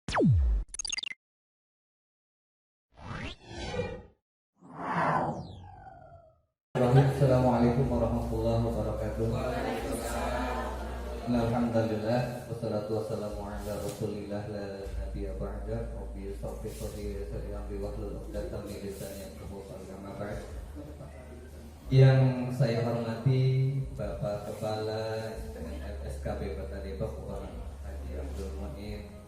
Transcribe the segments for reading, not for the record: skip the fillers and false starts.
Assalamualaikum warahmatullahi wabarakatuh. Alhamdulillah wassalatu wassalamu ala Rasulillah la nabiyya ba'da. Rabbi shalli sadri amri wahlul 'uqdatam min lisani yafqahu qawli. Amma ba'd. Yang saya hormati Bapak Kepala SKB Kota Depok Bapak Haji Abdul Muin,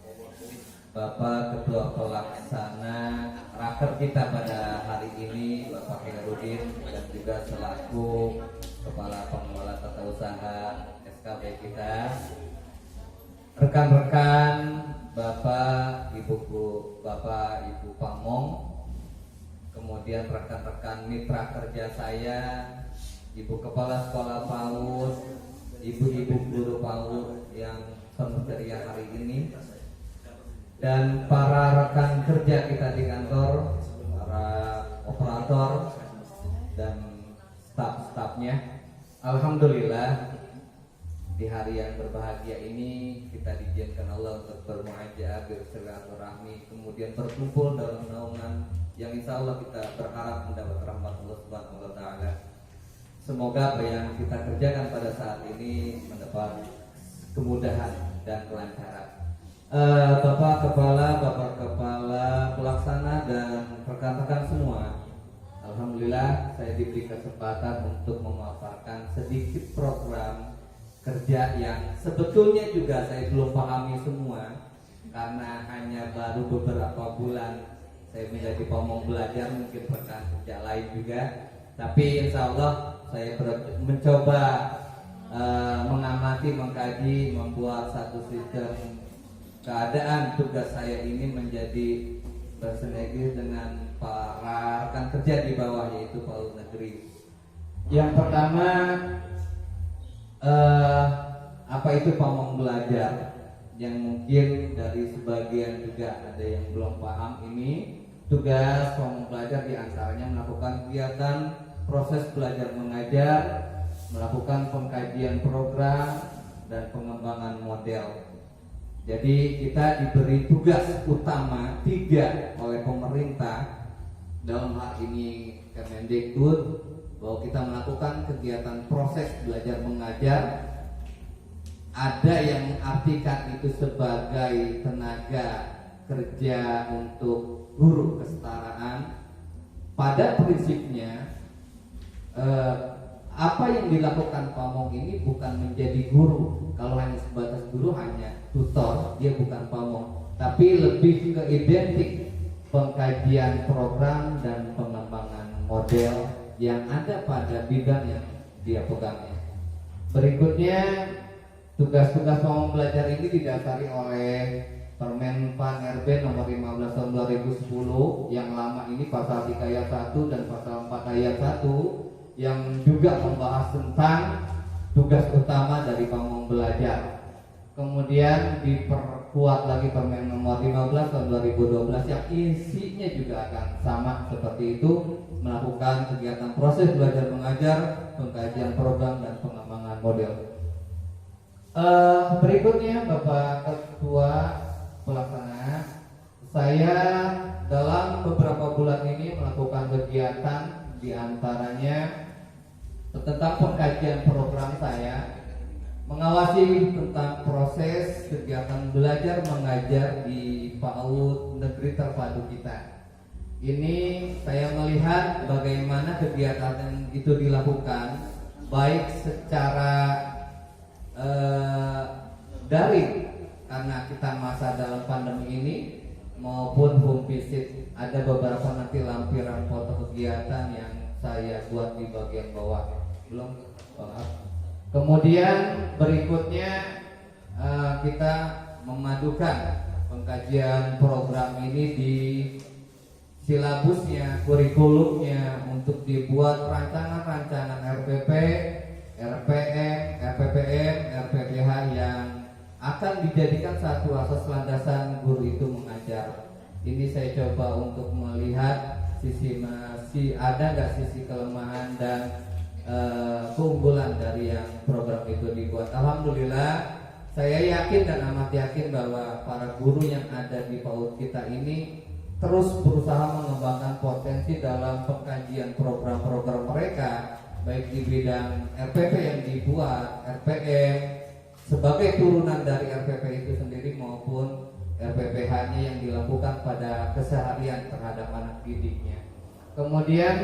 Bapak Ketua Pelaksana Raker kita pada hari ini Bapak Khairuddin, dan juga selaku Kepala Pengelola Tata Usaha SKB kita, rekan-rekan Bapak Ibu Pamong, kemudian rekan-rekan mitra kerja saya, Ibu Kepala Sekolah PAUD, Ibu-ibu guru PAUD yang penuh ceria hari ini, dan para rekan kerja kita di kantor, para operator dan staf-stafnya. Alhamdulillah di hari yang berbahagia ini kita diizinkan Allah untuk bermuajah, bersilaturahmi, kemudian berkumpul dalam naungan yang insya Allah kita berharap mendapat rahmat Allah Subhanahu wa Ta'ala. Semoga apa yang kita kerjakan pada saat ini mendapat kemudahan dan kelancaran. Bapak Kepala Pelaksana dan rekan-rekan semua, alhamdulillah saya diberi kesempatan untuk memaparkan sedikit program kerja yang sebetulnya juga saya belum pahami semua, karena hanya baru beberapa bulan saya menjadi pamong belajar, mungkin rekan kerja lain juga. Tapi insya Allah saya mencoba mengamati, mengkaji, membuat satu sistem keadaan tugas saya ini menjadi bersinergi dengan para rekan kerja di bawah, yaitu PAUD Negeri. Yang pertama, apa itu pamong belajar? Yang mungkin dari sebagian juga ada yang belum paham ini. Tugas pamong belajar diantaranya melakukan kegiatan proses belajar mengajar, melakukan pengkajian program dan pengembangan model. Jadi kita diberi tugas utama 3 oleh pemerintah, dalam hal ini Kemendikbud, bahwa kita melakukan kegiatan proses belajar mengajar. Ada yang mengartikan itu sebagai tenaga kerja untuk guru kesetaraan. Pada prinsipnya apa yang dilakukan pamong ini bukan menjadi guru. Kalau hanya sebatas guru, hanya tutor, dia bukan pamong, tapi lebih ke identik pengkajian program dan pengembangan model yang ada pada bidang yang dia pegangnya. Berikutnya, tugas-tugas pamong belajar ini didasari oleh Permen Pan RB nomor 15 tahun 2010 yang lama ini pasal 3 ayat 1 dan pasal 4 ayat 1, yang juga membahas tentang tugas utama dari pamong belajar. Kemudian diperkuat lagi Permen nomor 15 tahun 2012 yang isinya juga akan sama seperti itu, melakukan kegiatan proses belajar mengajar, pengkajian program dan pengembangan model. Berikutnya Bapak Ketua Pelaksana, saya dalam beberapa bulan ini melakukan kegiatan, diantaranya tentang pengkajian program saya, mengawasi tentang proses kegiatan belajar mengajar di PAUD Negeri Terpadu kita. Ini saya melihat bagaimana kegiatan itu dilakukan, baik secara daring karena kita masa dalam pandemi ini, maupun home visit. Ada beberapa nanti lampiran foto kegiatan yang saya buat di bagian bawah. Belum, maaf. Kemudian berikutnya kita memadukan pengkajian program ini di silabusnya, kurikulumnya, untuk dibuat rancangan-rancangan RPP, RPM, RPPM, RPPH yang akan dijadikan satu asas landasan guru itu mengajar. Ini saya coba untuk melihat ada nggak sisi kelemahan dan keunggulan dari yang program itu dibuat. Alhamdulillah saya yakin dan amat yakin bahwa para guru yang ada di PAUD kita ini terus berusaha mengembangkan potensi dalam pengkajian program-program mereka, baik di bidang RPP yang dibuat, RPM sebagai turunan dari RPP itu sendiri maupun RPPH-nya yang dilakukan pada keseharian terhadap anak didiknya. Kemudian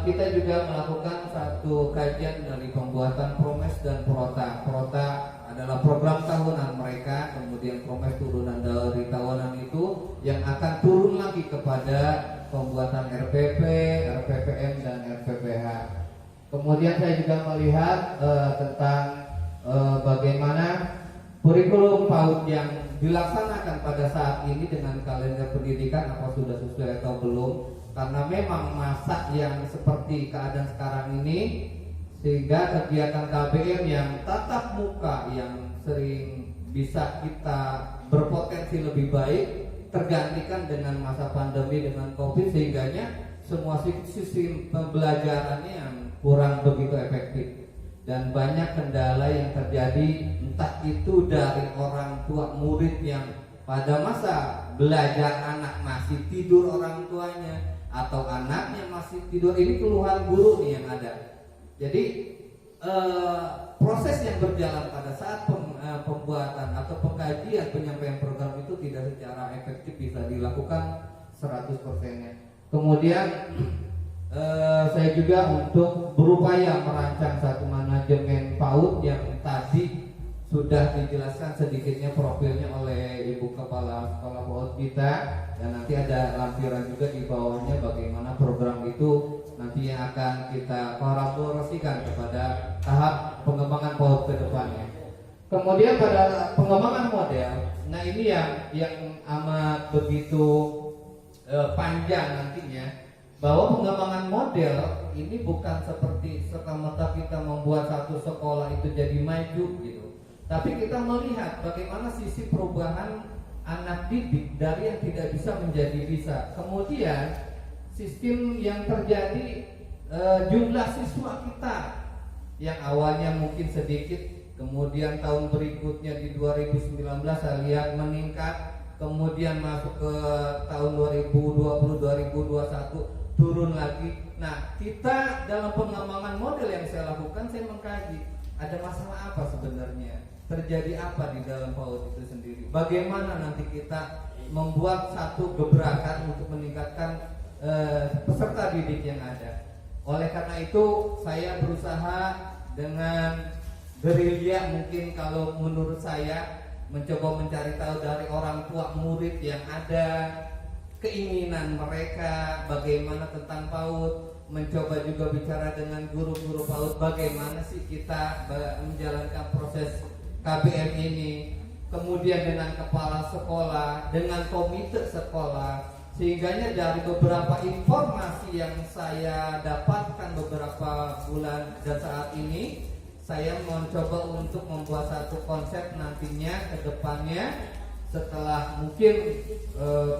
kita juga melakukan satu kajian dari pembuatan Promes dan Prota. Prota adalah program tahunan mereka, kemudian Promes turunan dari tahunan itu yang akan turun lagi kepada pembuatan RPP, RPPM dan RPPH. Kemudian saya juga melihat tentang bagaimana kurikulum PAUD yang dilaksanakan pada saat ini dengan kalender pendidikan apa sudah sesuai atau belum, karena memang masa yang seperti keadaan sekarang ini sehingga kegiatan KBM yang tatap muka yang sering bisa kita berpotensi lebih baik tergantikan dengan masa pandemi dengan COVID, sehingganya semua sistem pembelajarannya yang kurang begitu efektif dan banyak kendala yang terjadi, entah itu dari orang tua murid yang pada masa belajar anak masih tidur orang tuanya atau anaknya masih tidur. Ini keluhan guru nih yang ada. Jadi proses yang berjalan pada saat pembuatan atau pengkajian penyampaian program itu tidak secara efektif bisa dilakukan 100%-nya. Kemudian saya juga untuk berupaya merancang satu manajemen PAUD yang tadi sudah dijelaskan sedikitnya profilnya oleh Ibu Kepala Sekolah PAUD kita, dan nanti ada lampiran juga di bawahnya bagaimana program itu nanti yang akan kita kolaborasikan kepada tahap pengembangan PAUD ke depannya. Kemudian pada pengembangan model, nah ini yang amat begitu panjang nantinya, bahwa pengembangan model ini bukan seperti serta-merta kita membuat satu sekolah itu jadi maju gitu, tapi kita melihat bagaimana sisi perubahan anak didik dari yang tidak bisa menjadi bisa. Kemudian sistem yang terjadi, jumlah siswa kita yang awalnya mungkin sedikit, kemudian tahun berikutnya di 2019 saya lihat meningkat, kemudian masuk ke tahun 2020-2021 turun lagi. Nah, kita dalam pengembangan model yang saya lakukan, saya mengkaji ada masalah apa sebenarnya, terjadi apa di dalam PAUD itu sendiri, bagaimana nanti kita membuat satu gebrakan untuk meningkatkan peserta didik yang ada. Oleh karena itu saya berusaha dengan gerilya, mungkin kalau menurut saya, mencoba mencari tahu dari orang tua murid yang ada, keinginan mereka bagaimana tentang PAUD, mencoba juga bicara dengan guru-guru PAUD bagaimana sih kita menjalankan proses KBM ini, kemudian dengan kepala sekolah, dengan komite sekolah, sehingganya dari beberapa informasi yang saya dapatkan beberapa bulan dan saat ini, saya mencoba untuk membuat satu konsep nantinya ke depannya setelah mungkin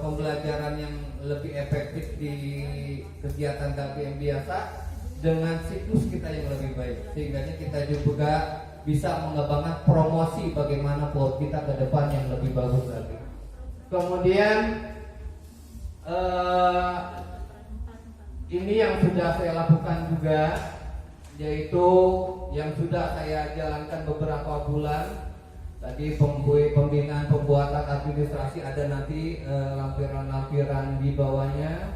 pembelajaran yang lebih efektif di kegiatan KBM biasa dengan siklus kita yang lebih baik, sehingga kita juga bisa mengembangkan promosi bagaimana PAUD kita ke depan yang lebih bagus lagi. Kemudian ini yang sudah saya lakukan juga, yaitu yang sudah saya jalankan beberapa bulan. Tadi pembinaan pembuatan administrasi ada nanti lampiran-lampiran di bawahnya.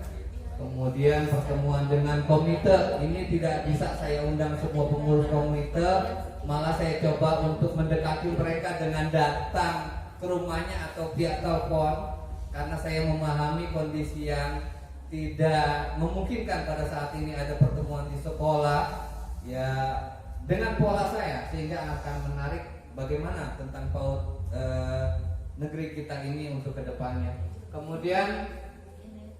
Kemudian pertemuan dengan komite, ini tidak bisa saya undang semua pengurus komite, malah saya coba untuk mendekati mereka dengan datang ke rumahnya atau via telepon, karena saya memahami kondisi yang tidak memungkinkan pada saat ini ada pertemuan di sekolah ya dengan pola saya, sehingga akan menarik bagaimana tentang PAUD negeri kita ini untuk kedepannya. Kemudian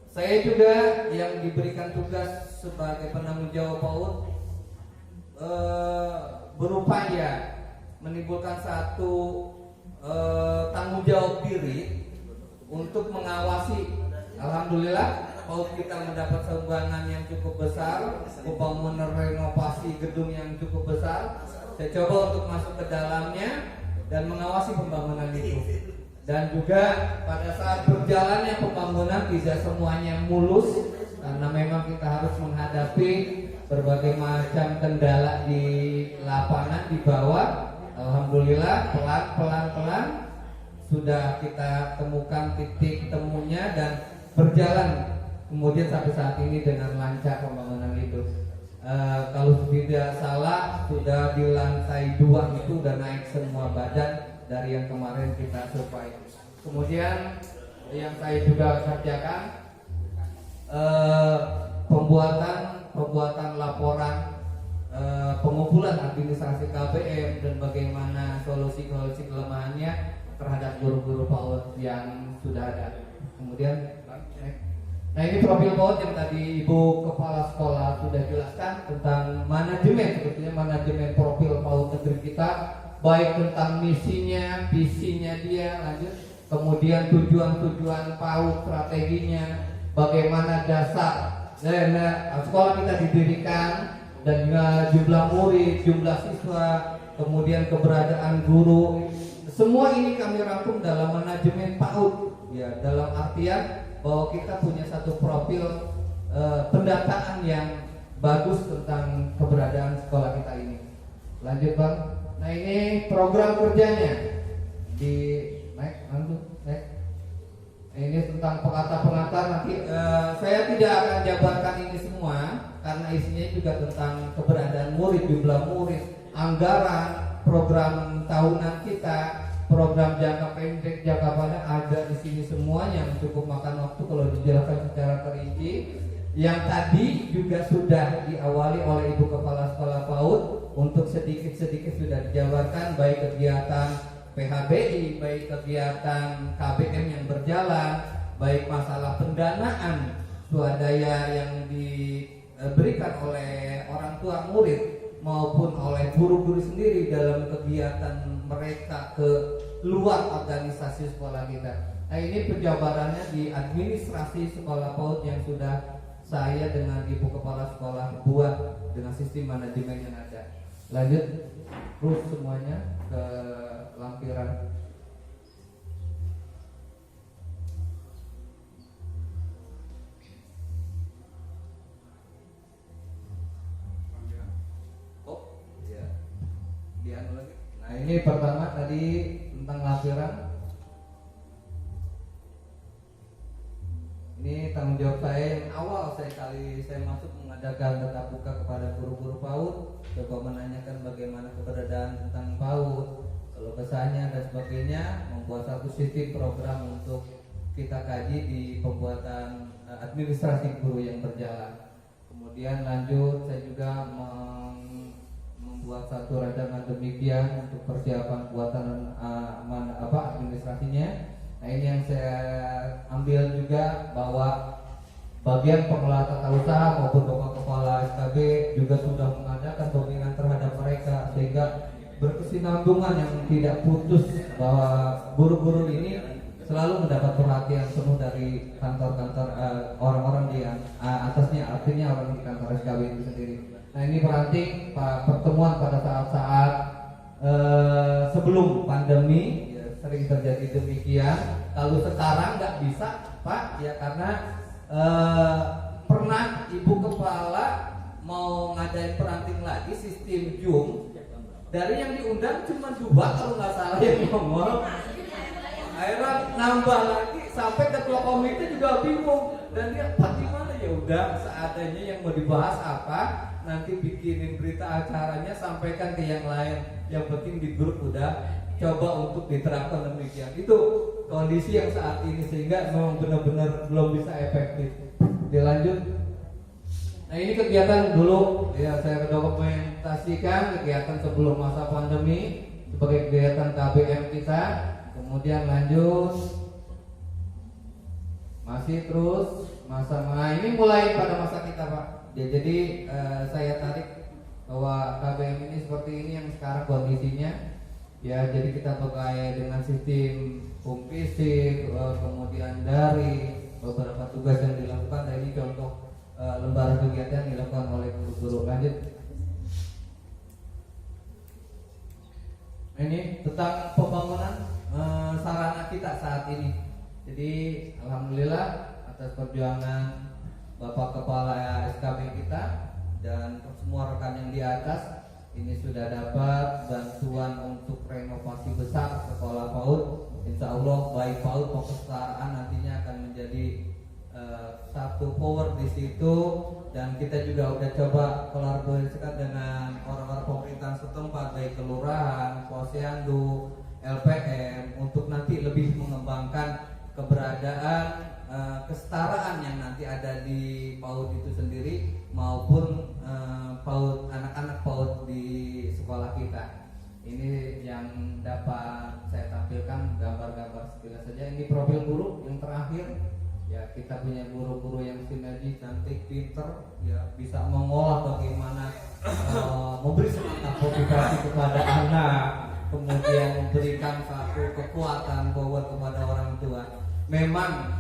saya juga yang diberikan tugas sebagai penanggung jawab PAUD berupaya menimbulkan satu tanggung jawab diri untuk mengawasi. Alhamdulillah PAUD kita mendapat sumbangan yang cukup besar, pembangunan renovasi gedung yang cukup besar. Saya coba untuk masuk ke dalamnya dan mengawasi pembangunan itu. Dan juga pada saat berjalannya pembangunan tidak semuanya mulus, karena memang kita harus menghadapi berbagai macam kendala di lapangan di bawah. Alhamdulillah pelan sudah kita temukan titik temunya dan berjalan kemudian sampai saat ini dengan lancar pembangunan itu. Kalau tidak salah sudah di lantai 2 itu udah naik semua badan dari yang kemarin kita survei. Kemudian yang saya juga kerjakan pembuatan laporan pengumpulan administrasi KBM dan bagaimana solusi kelemahannya terhadap guru-guru PAUD yang sudah ada. Kemudian, nah ini profil PAUD yang tadi Ibu Kepala Sekolah sudah jelaskan tentang manajemen, sebetulnya manajemen profil PAUD negeri kita, baik tentang misinya, visinya dia, lanjut, kemudian tujuan PAUD, strateginya, bagaimana dasar sekolah kita didirikan, dan juga jumlah murid, jumlah siswa, kemudian keberadaan guru. Semua ini kami rangkum dalam manajemen PAUD, ya, dalam artian bahwa kita punya satu profil pendataan yang bagus tentang keberadaan sekolah kita ini. Lanjut Bang. Nah ini program kerjanya di naik. Nah, ini tentang pengantar nanti saya tidak akan jabarkan ini semua karena isinya juga tentang keberadaan murid, jumlah murid, anggaran, program tahunan kita, program jangka pendek, jangka panjang ada di sini semua yang cukup makan waktu kalau dijelaskan secara terinci. Yang tadi juga sudah diawali oleh Ibu Kepala Sekolah PAUD untuk sedikit-sedikit sudah dijabarkan baik kegiatan PHBI, baik kegiatan KBM yang berjalan, baik masalah pendanaan swadaya yang diberikan oleh orang tua murid maupun oleh guru-guru sendiri dalam kegiatan mereka ke luar organisasi sekolah kita. Nah ini penjabarannya di administrasi sekolah PAUD yang sudah saya dengan Ibu Kepala Sekolah buat dengan sistem manajemen yang ada. Lanjut terus semuanya ke lampiran. Nah ini pertama tadi tentang lampiran. Ini tanggung jawab saya yang awal saya masuk mengadakan tatap muka kepada guru-guru PAUD, coba menanyakan bagaimana keberadaan tentang PAUD, keluh kesahnya dan sebagainya, membuat satu sistem program untuk kita kaji di pembuatan administrasi guru yang berjalan. Kemudian lanjut saya juga membuat satu rancangan demikian untuk persiapan buatan administrasinya. Nah ini yang saya ambil juga bahwa bagian pengelola tata usaha maupun Bapak Kepala SKB juga sudah mengadakan pembinaan terhadap mereka sehingga berkesinambungan yang tidak putus, bahwa guru-guru ini selalu mendapat perhatian penuh dari kantor-kantor orang-orang di atasnya, artinya orang di kantor SKB itu sendiri. Nah ini berarti pertemuan pada saat-saat sebelum pandemi sering terjadi demikian. Kalau sekarang nggak bisa Pak, ya karena pernah Ibu Kepala mau ngadain peranting lagi sistem Zoom, dari yang diundang cuma 2 kalau nggak salah yang ngomong. Akhirnya nambah lagi sampai ketua komite juga bingung dan dia Pak gimana, ya udah seadanya, yang mau dibahas apa nanti bikinin berita acaranya, sampaikan ke yang lain, yang penting di grup udah coba untuk diterapkan demikian. Itu kondisi yang saat ini sehingga memang benar-benar belum bisa efektif. Dilanjut. Nah ini kegiatan dulu ya saya dokumentasikan kegiatan sebelum masa pandemi sebagai kegiatan KBM kita. Kemudian lanjut masih terus masa ini mulai pada masa kita Pak. Ya, jadi saya tarik bahwa KBM ini seperti ini yang sekarang kondisinya. Ya, jadi kita pakai dengan sistem home visit, kemudian dari beberapa tugas yang dilakukan. Dan ini contoh lembaran kegiatan yang dilakukan oleh guru-guru. Lanjut. Ini tentang pembangunan sarana kita saat ini. Jadi alhamdulillah atas perjuangan Bapak Kepala SKB kita dan semua rekan yang di atas ini sudah dapat bantuan untuk renovasi besar sekolah PAUD. Insya Allah baik PAUD maupun kesetaraan nantinya akan menjadi satu power di situ, dan kita juga udah coba kolaborasikan dengan orang-orang pemerintahan setempat baik kelurahan, posyandu, LPM untuk nanti lebih mengembangkan keberadaan kesetaraan yang nanti ada di PAUD itu sendiri maupun PAUD anak-anak PAUD di sekolah kita. Ini yang dapat saya tampilkan gambar-gambar sekilas saja. Ini profil guru yang terakhir. Ya, kita punya guru-guru yang sinergi, cantik, pinter, ya bisa mengolah bagaimana memberi semangat motivasi kepada anak, kemudian memberikan satu kekuatan power kepada orang tua. Memang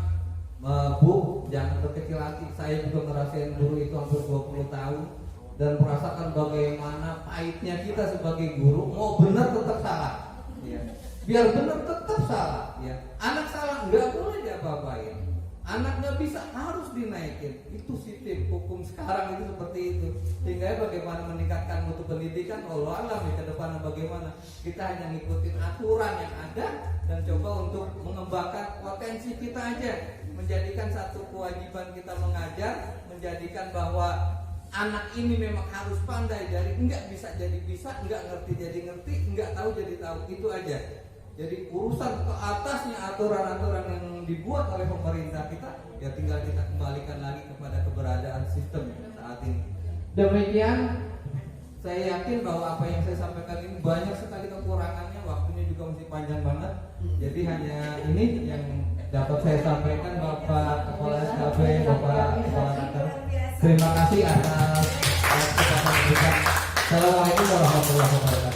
Bu, jangan berkecil hati. Saya juga ngerasain guru itu hampir 20 tahun dan merasakan bagaimana pahitnya kita sebagai guru. Mau benar tetap salah, ya. Biar benar tetap salah, ya. Anak salah nggak boleh diapa-apain. Anak nggak bisa, harus dinaikin. Itu sistem hukum sekarang itu seperti itu. Sehingga bagaimana meningkatkan mutu pendidikan, Allah alam ya, ke depan bagaimana. Kita hanya ngikutin aturan yang ada dan coba untuk mengembangkan potensi kita aja. Menjadikan satu kewajiban kita mengajar, menjadikan bahwa anak ini memang harus pandai, dari enggak bisa jadi bisa, enggak ngerti jadi ngerti, enggak tahu jadi tahu. Itu aja. Jadi urusan ke atasnya aturan-aturan yang dibuat oleh pemerintah kita, ya tinggal kita kembalikan lagi kepada keberadaan sistem saat ini. Demikian, saya yakin bahwa apa yang saya sampaikan ini banyak sekali kekurangannya, waktunya juga masih panjang banget. Jadi hanya ini yang dapat saya sampaikan, Bapak Kepala SKB, Bapak Kepala Kantor. Terima kasih atas kesempatan kita. Assalamualaikum warahmatullahi wabarakatuh.